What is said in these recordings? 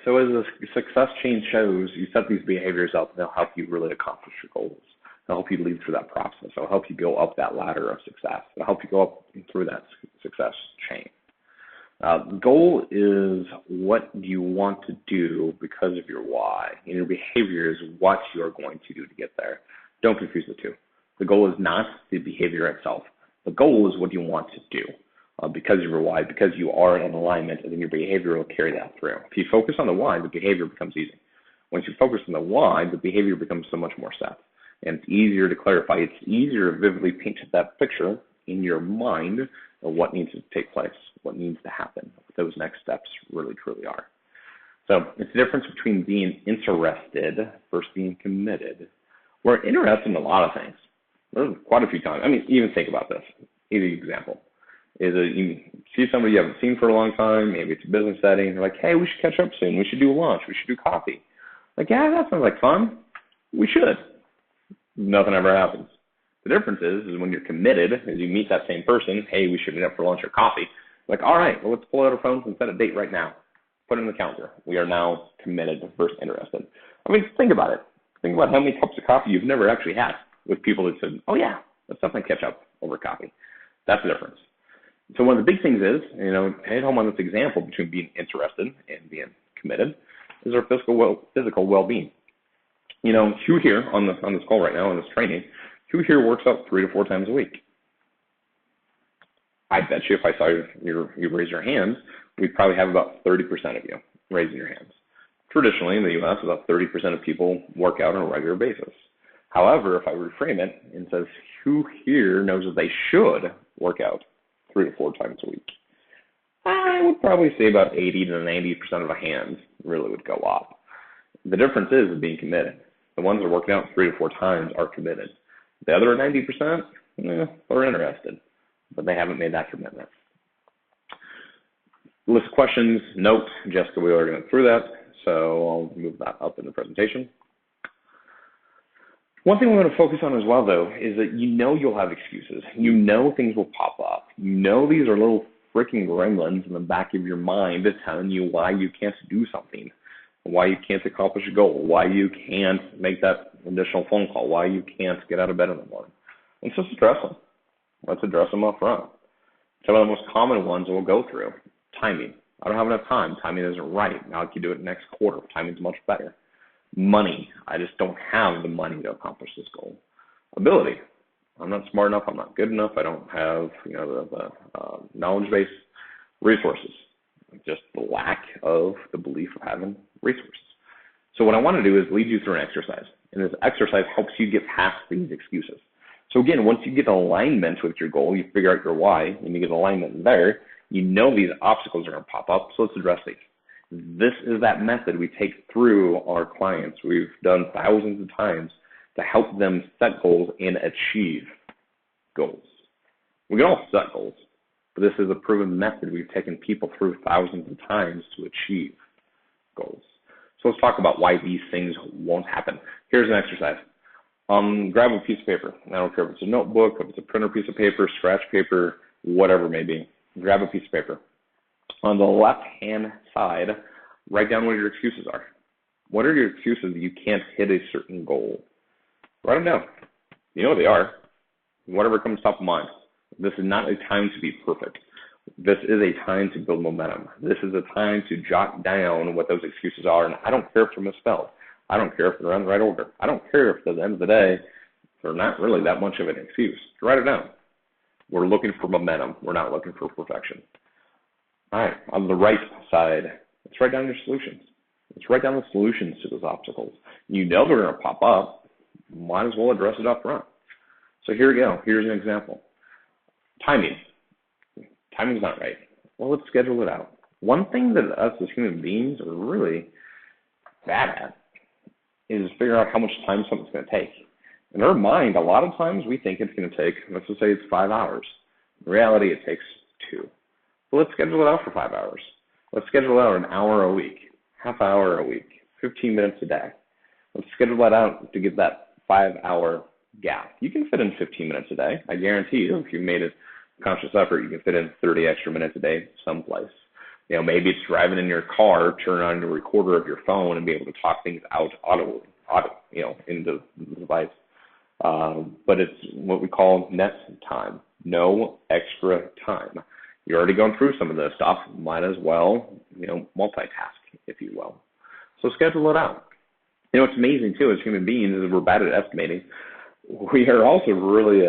So as the success chain shows, you set these behaviors up, and they'll help you really accomplish your goals. They'll help you lead through that process. They'll help you go up that ladder of success. They'll help you go up through that success chain. Goal is what you want to do because of your why, and your behavior is what you are going to do to get there. Don't confuse the two. The goal is not the behavior itself. The goal is what you want to do because of your why, because you are in alignment, and then your behavior will carry that through. If you focus on the why, the behavior becomes easy. Once you focus on the why, the behavior becomes so much more set, and it's easier to clarify. It's easier to vividly paint that picture in your mind of what needs to take place, what needs to happen, what those next steps really truly are. So it's the difference between being interested versus being committed. We're interested in a lot of things. There's quite a few times. I mean, even think about this. Easy example is that you see somebody you haven't seen for a long time, maybe it's a business setting, they're like, hey, we should catch up soon, we should do lunch, we should do coffee. Like, yeah, that sounds like fun. We should. Nothing ever happens. The difference is when you're committed, as you meet that same person, hey, we should meet up for lunch or coffee. Like, all right, well, let's pull out our phones and set a date right now. Put it in the calendar. We are now committed versus interested. I mean, think about it. Think about how many cups of coffee you've never actually had with people that said, oh, yeah, let's definitely catch up over coffee. That's the difference. So one of the big things is, hit home on this example between being interested and being committed is our physical well-being. Hugh here on this call right now, on this training, Hugh here works out 3 to 4 times a week. I bet you if I saw you raise your hands, we'd probably have about 30% of you raising your hands. Traditionally, in the U.S., about 30% of people work out on a regular basis. However, if I reframe it and says, who here knows that they should work out 3 to 4 times a week? I would probably say about 80 to 90% of the hands really would go up. The difference is being committed. The ones that are working out 3 to 4 times are committed. The other 90%, are interested, but they haven't made that commitment. List of questions, note, Jessica, we already went through that, so I'll move that up in the presentation. One thing we want to focus on as well, though, is that you'll have excuses. Things will pop up. These are little freaking gremlins in the back of your mind that's telling you why you can't do something, why you can't accomplish a goal, why you can't make that additional phone call, why you can't get out of bed in the morning. Let's just address them. Let's address them up front. Some of the most common ones we'll go through. Timing. I don't have enough time. Timing isn't right. Now I can do it next quarter. Timing's much better. Money. I just don't have the money to accomplish this goal. Ability. I'm not smart enough. I'm not good enough. I don't have the knowledge base. Resources. Just the lack of the belief of having resources. So what I want to do is lead you through an exercise. And this exercise helps you get past these excuses. So again, once you get alignment with your goal, you figure out your why, and you get alignment there, these obstacles are going to pop up, so let's address these. This is that method we take through our clients. We've done thousands of times to help them set goals and achieve goals. We can all set goals, but this is a proven method we've taken people through thousands of times to achieve goals. So let's talk about why these things won't happen. Here's an exercise. Grab a piece of paper. I don't care if it's a notebook, if it's a printer piece of paper, scratch paper, whatever it may be. Grab a piece of paper. On the left-hand side, write down what your excuses are. What are your excuses that you can't hit a certain goal? Write them down. You know what they are. Whatever comes top of mind. This is not a time to be perfect. This is a time to build momentum. This is a time to jot down what those excuses are, and I don't care if they're misspelled. I don't care if they're in the right order. I don't care if at the end of the day, they're not really that much of an excuse. Write it down. We're looking for momentum. We're not looking for perfection. All right, on the right side, let's write down your solutions. Let's write down the solutions to those obstacles. They're going to pop up. Might as well address it up front. So here we go. Here's an example. Timing. Timing's not right. Well, let's schedule it out. One thing that us as human beings are really bad at is figure out how much time something's going to take. In our mind, a lot of times we think it's going to take, let's just say it's 5 hours. In reality, it takes 2. So let's schedule it out for 5 hours. Let's schedule out an hour a week, half hour a week, 15 minutes a day. Let's schedule that out to get that 5-hour gap. You can fit in 15 minutes a day. I guarantee you, if you made a conscious effort, you can fit in 30 extra minutes a day someplace. Maybe it's driving in your car, turn on the recorder of your phone and be able to talk things out into the device. But it's what we call net time, no extra time. You're already going through some of this stuff. Might as well, multitask, if you will. So schedule it out. What's amazing too, as human beings, is we're bad at estimating. We are also really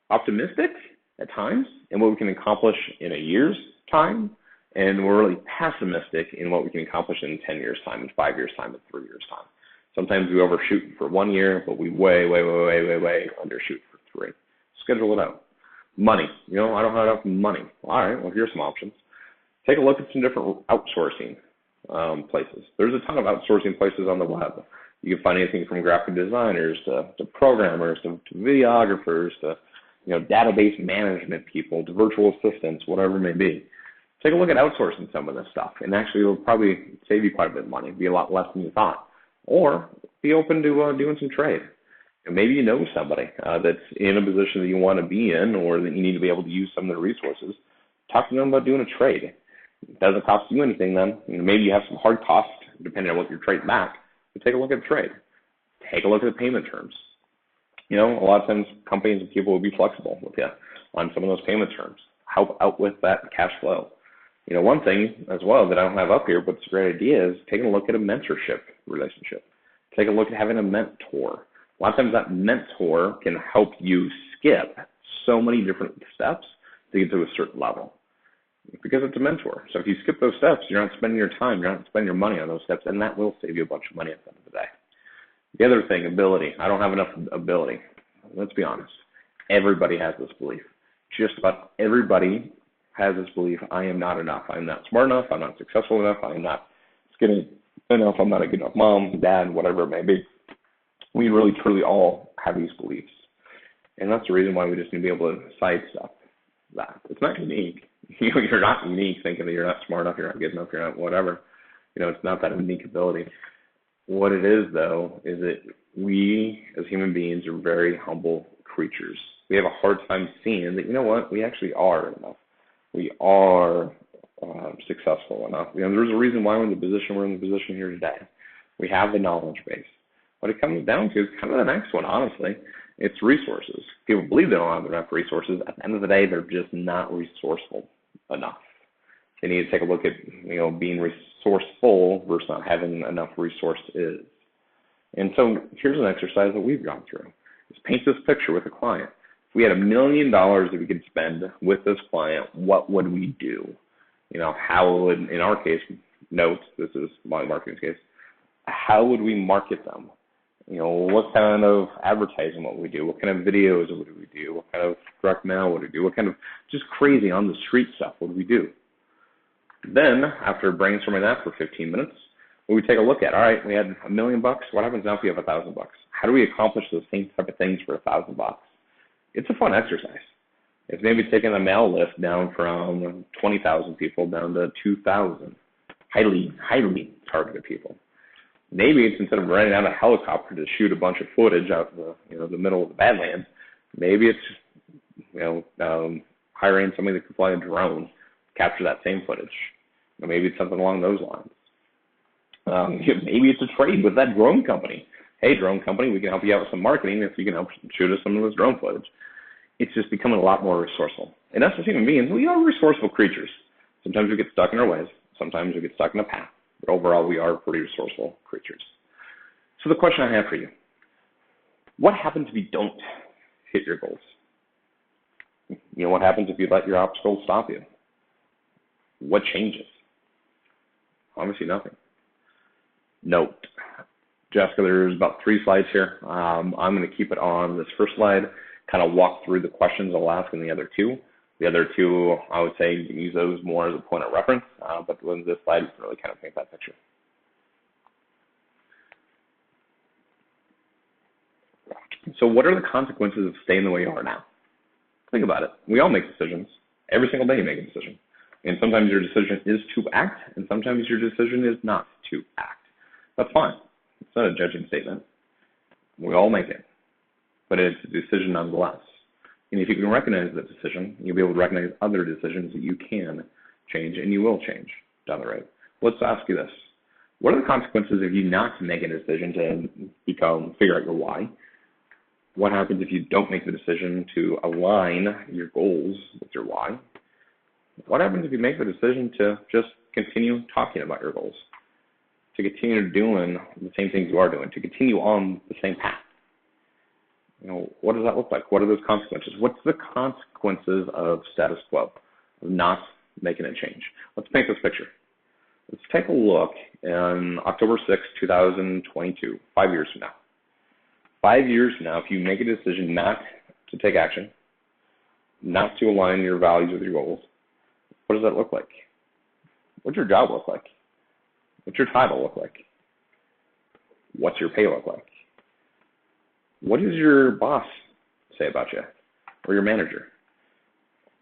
optimistic at times in what we can accomplish in a year's time, and we're really pessimistic in what we can accomplish in 10 years' time, in 5 years' time, in 3 years' time. Sometimes we overshoot for 1 year, but we way undershoot for 3. Schedule it out. Money. I don't have enough money. All right, well, here's some options. Take a look at some different outsourcing places. There's a ton of outsourcing places on the web. You can find anything from graphic designers to programmers to videographers to database management people to virtual assistants, whatever it may be. Take a look at outsourcing some of this stuff, and actually it'll probably save you quite a bit of money, be a lot less than you thought. Or be open to doing some trade. And maybe you know somebody that's in a position that you want to be in, or that you need to be able to use some of their resources. Talk to them about doing a trade. It doesn't cost you anything then. Maybe you have some hard costs depending on what you're trading back, but take a look at the trade. Take a look at the payment terms. A lot of times companies and people will be flexible with you on some of those payment terms. Help out with that cash flow. One thing as well that I don't have up here, but it's a great idea, is taking a look at a mentorship relationship. Take a look at having a mentor. A lot of times that mentor can help you skip so many different steps to get to a certain level, because it's a mentor. So if you skip those steps, you're not spending your time, you're not spending your money on those steps, and that will save you a bunch of money at the end of the day. The other thing, ability. I don't have enough ability. Let's be honest. Everybody has this belief. Just about everybody has this belief: I am not enough. I'm not smart enough. I'm not successful enough. I'm not skinny enough. I'm not a good enough mom, dad, whatever it may be. We really, truly all have these beliefs. And that's the reason why we just need to be able to sidestep that. It's not unique. You're not unique thinking that you're not smart enough, you're not good enough, you're not whatever. It's not that unique ability. What it is, though, is that we as human beings are very humble creatures. We have a hard time seeing that, we actually are enough. We are successful enough. There's a reason why we're in the position here today. We have the knowledge base. What it comes down to is kind of the next one, honestly. It's resources. People believe they don't have enough resources. At the end of the day, they're just not resourceful enough. They need to take a look at, being resourceful versus not having enough resources. And so here's an exercise that we've gone through. Just paint this picture with a client. If we had $1 million that we could spend with this client, what would we do? How would, in our case, notes, this is my marketing case, how would we market them? What kind of advertising would we do? What kind of videos would we do? What kind of direct mail would we do? What kind of just crazy on the street stuff would we do? Then, after brainstorming that for 15 minutes, we take a look at, all right, we had $1 million. What happens now if we have $1,000? How do we accomplish those same type of things for $1,000? It's a fun exercise. It's maybe taking a mail list down from 20,000 people down to 2,000 highly targeted people. Maybe it's, instead of renting out a helicopter to shoot a bunch of footage out in the middle of the Badlands, maybe it's hiring somebody that can fly a drone to capture that same footage. Maybe it's something along those lines. Maybe it's a trade with that drone company. Hey, drone company, we can help you out with some marketing if you can help shoot us some of this drone footage. It's just becoming a lot more resourceful. And us as human beings, we are resourceful creatures. Sometimes we get stuck in our ways. Sometimes we get stuck in a path. But overall, we are pretty resourceful creatures. So the question I have for you, what happens if you don't hit your goals? What happens if you let your obstacles stop you? What changes? Obviously nothing. Note, Jessica, there's about 3 slides here. I'm going to keep it on this first slide, kind of walk through the questions I'll ask in the other 2. The other 2, I would say, you can use those more as a point of reference, but with this slide, you can really kind of paint that picture. So what are the consequences of staying the way you are now? Think about it. We all make decisions. Every single day you make a decision. And sometimes your decision is to act, and sometimes your decision is not to act. That's fine. It's not a judging statement. We all make it. But it's a decision nonetheless. And if you can recognize that decision, you'll be able to recognize other decisions that you can change and you will change. down the road. Let's ask you this. What are the consequences if you not make a decision to figure out your why? What happens if you don't make the decision to align your goals with your why? What happens if you make the decision to just continue talking about your goals, to continue doing the same things you are doing, to continue on the same path? What does that look like? What are those consequences? What's the consequences of status quo, of not making a change? Let's paint this picture. Let's take a look in October 6, 2022, 5 years from now. 5 years from now, if you make a decision not to take action, not to align your values with your goals, what does that look like? What's your job look like? What's your title look like? What's your pay look like? What does your boss say about you, or your manager?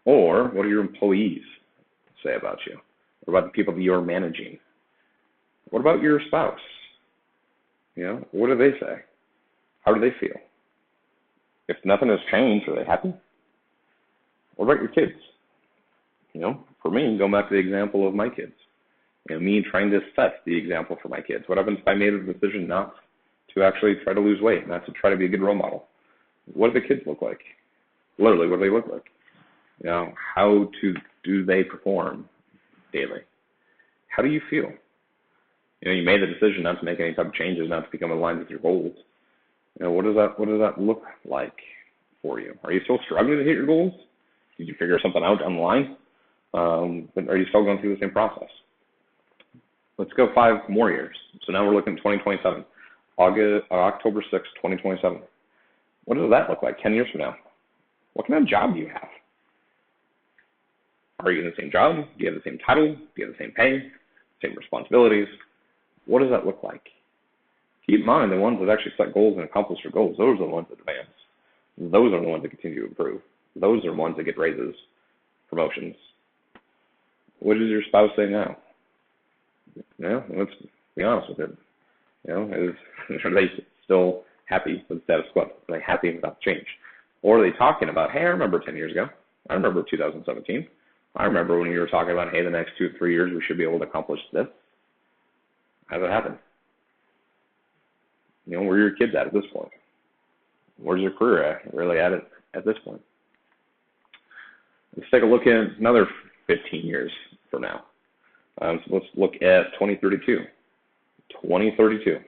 Or what do your employees say about you, or about the people that you're managing? What about your spouse? What do they say? How do they feel? If nothing has changed, are they happy? What about your kids? For me, going back to the example of my kids, me trying to set the example for my kids. What happens if I made a decision not to actually try to lose weight, not to try to be a good role model? What do the kids look like? Literally, what do they look like? How do they perform daily? How do you feel? You made the decision not to make any type of changes, not to become aligned with your goals. What does that look like for you? Are you still struggling to hit your goals? Did you figure something out down the line? But are you still going through the same process? Let's go 5 more years. So now we're looking at 2027, October 6, 2027. What does that look like 10 years from now? What kind of job do you have? Are you in the same job? Do you have the same title? Do you have the same pay? Same responsibilities? What does that look like? Keep in mind, the ones that actually set goals and accomplish their goals, those are the ones that advance. Those are the ones that continue to improve. Those are the ones that get raises, promotions. What does your spouse say now? Let's be honest with it. Are they still happy with the status quo? Are they happy about the change? Or are they talking about, hey, I remember 10 years ago. I remember 2017. I remember when you were talking about, hey, the next 2 to 3 years we should be able to accomplish this. How's it happen? Where are your kids at this point? Where's your career really at this point? Let's take a look at another 15 years from now. So let's look at 2032. 2032.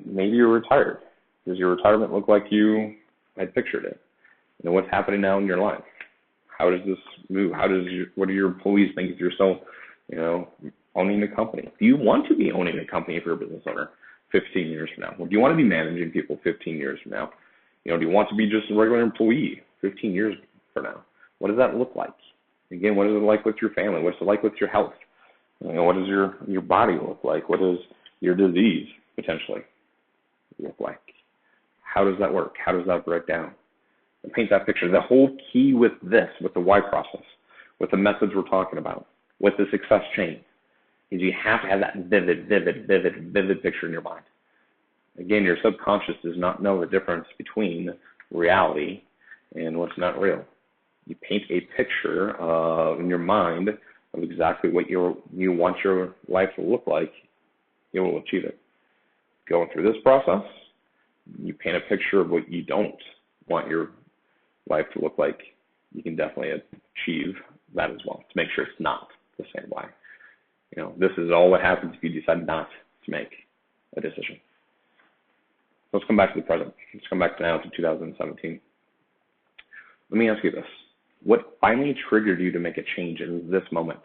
Maybe you're retired. Does your retirement look like you had pictured it? What's happening now in your life? How does this move? What do your employees think if you're still, owning a company? Do you want to be owning a company if you're a business owner 15 years from now? Or do you want to be managing people 15 years from now? Do you want to be just a regular employee 15 years from now? What does that look like? Again, what is it like with your family? What's it like with your health? What does your body look like? What does your disease potentially look like? How does that work? How does that break down? And paint that picture. The whole key with this, with the why process, with the methods we're talking about, with the success chain, is you have to have that vivid picture in your mind. Again, your subconscious does not know the difference between reality and what's not real. You paint a picture in your mind of exactly what you want your life to look like, you will achieve it. Going through this process, you paint a picture of what you don't want your life to look like. You can definitely achieve that as well, to make sure it's not the same way. This is all what happens if you decide not to make a decision. Let's come back to the present. Let's come back now to 2017. Let me ask you this. What finally triggered you to make a change in this moment?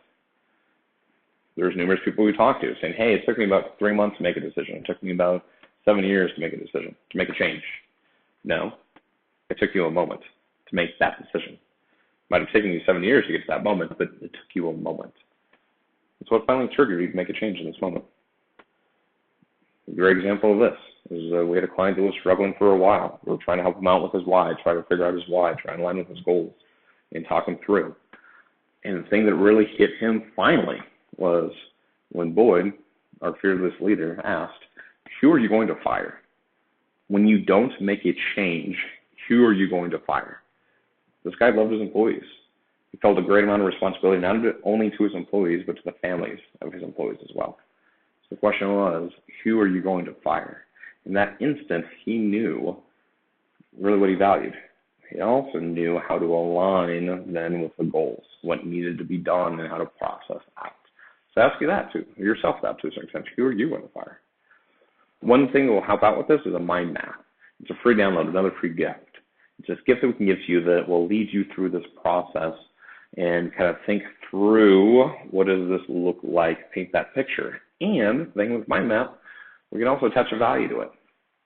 There's numerous people we talked to saying, hey, it took me about 3 months to make a decision. It took me about 7 years to make a decision, to make a change. No, it took you a moment to make that decision. It might have taken you 7 years to get to that moment, but it took you a moment. It's what finally triggered you to make a change in this moment. A great example of this is we had a client who was struggling for a while. We were trying to help him out with his why, try to figure out his why, try and align with his goals, and talk him through. And the thing that really hit him finally was when Boyd, our fearless leader, asked, who are you going to fire? When you don't make a change, who are you going to fire? This guy loved his employees. He felt a great amount of responsibility, not only to his employees, but to the families of his employees as well. So the question was, who are you going to fire? In that instant, he knew really what he valued. He also knew how to align then with the goals, what needed to be done, and how to process out. So ask you that too, yourself that to a certain extent. Who are you going to fire? One thing that will help out with this is a mind map. It's a free download, another free gift. It's this gift that we can give to you that will lead you through this process and kind of think through what does this look like, paint that picture. And the thing with mind map, we can also attach a value to it.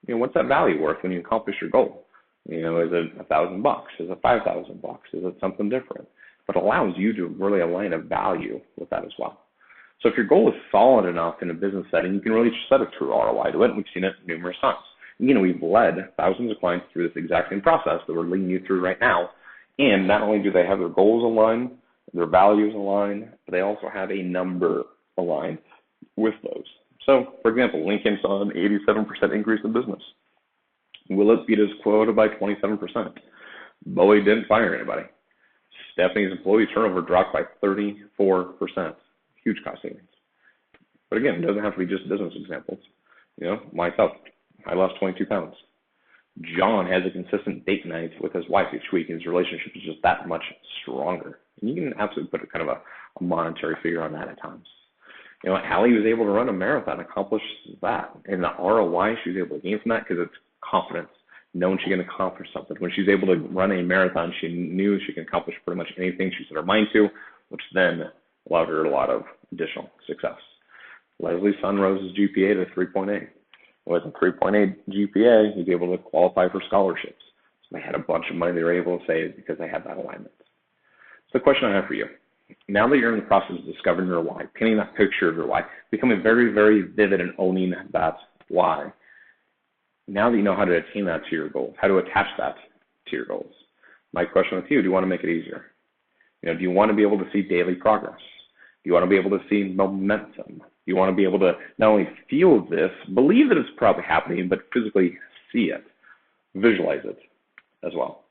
What's that value worth when you accomplish your goal? Is it $1,000? Is it $5,000? Is it something different? But it allows you to really align a value with that as well. So if your goal is solid enough in a business setting, you can really set a true ROI to it, and we've seen it numerous times. We've led thousands of clients through this exact same process that we're leading you through right now. And not only do they have their goals aligned, their values aligned, but they also have a number aligned with those. So, for example, Lincoln saw an 87% increase in business. Willett beat his quota by 27%. Bowie didn't fire anybody. Stephanie's employee turnover dropped by 34%. Huge cost savings. But again, it doesn't have to be just business examples. Myself, I lost 22 pounds. John has a consistent date night with his wife each week, and his relationship is just that much stronger. And you can absolutely put a kind of a monetary figure on that at times. Allie was able to run a marathon, accomplish that. And the ROI she was able to gain from that, because it's confidence, knowing she can accomplish something. When she's able to run a marathon, she knew she can accomplish pretty much anything she set her mind to, which then allowed her a lot of additional success. Leslie Sunrose's GPA to 3.8. With a 3.8 GPA, he'd be able to qualify for scholarships. So they had a bunch of money they were able to save because they had that alignment. So the question I have for you, now that you're in the process of discovering your why, painting that picture of your why, becoming very, very vivid and owning that why, now that you know how to attain that to your goals, how to attach that to your goals, my question with you, do you want to make it easier? Do you want to be able to see daily progress? Do you want to be able to see momentum? Do you want to be able to not only feel this, believe that it's probably happening, but physically see it, visualize it as well?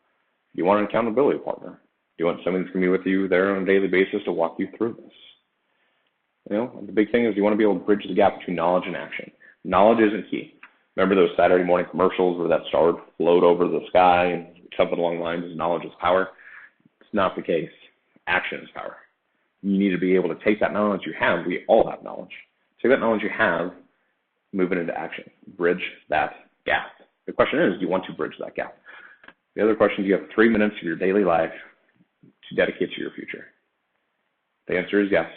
Do you want an accountability partner? Do you want somebody that's going to be with you there on a daily basis to walk you through this? The big thing is you want to be able to bridge the gap between knowledge and action. Knowledge isn't key. Remember those Saturday morning commercials where that star would float over the sky and something along the lines of knowledge is power? It's not the case. Action is power. You need to be able to take that knowledge you have. We all have knowledge. Take that knowledge you have, move it into action. Bridge that gap. The question is, do you want to bridge that gap? The other question is, you have 3 minutes of your daily life to dedicate to your future. The answer is yes.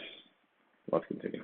Let's continue.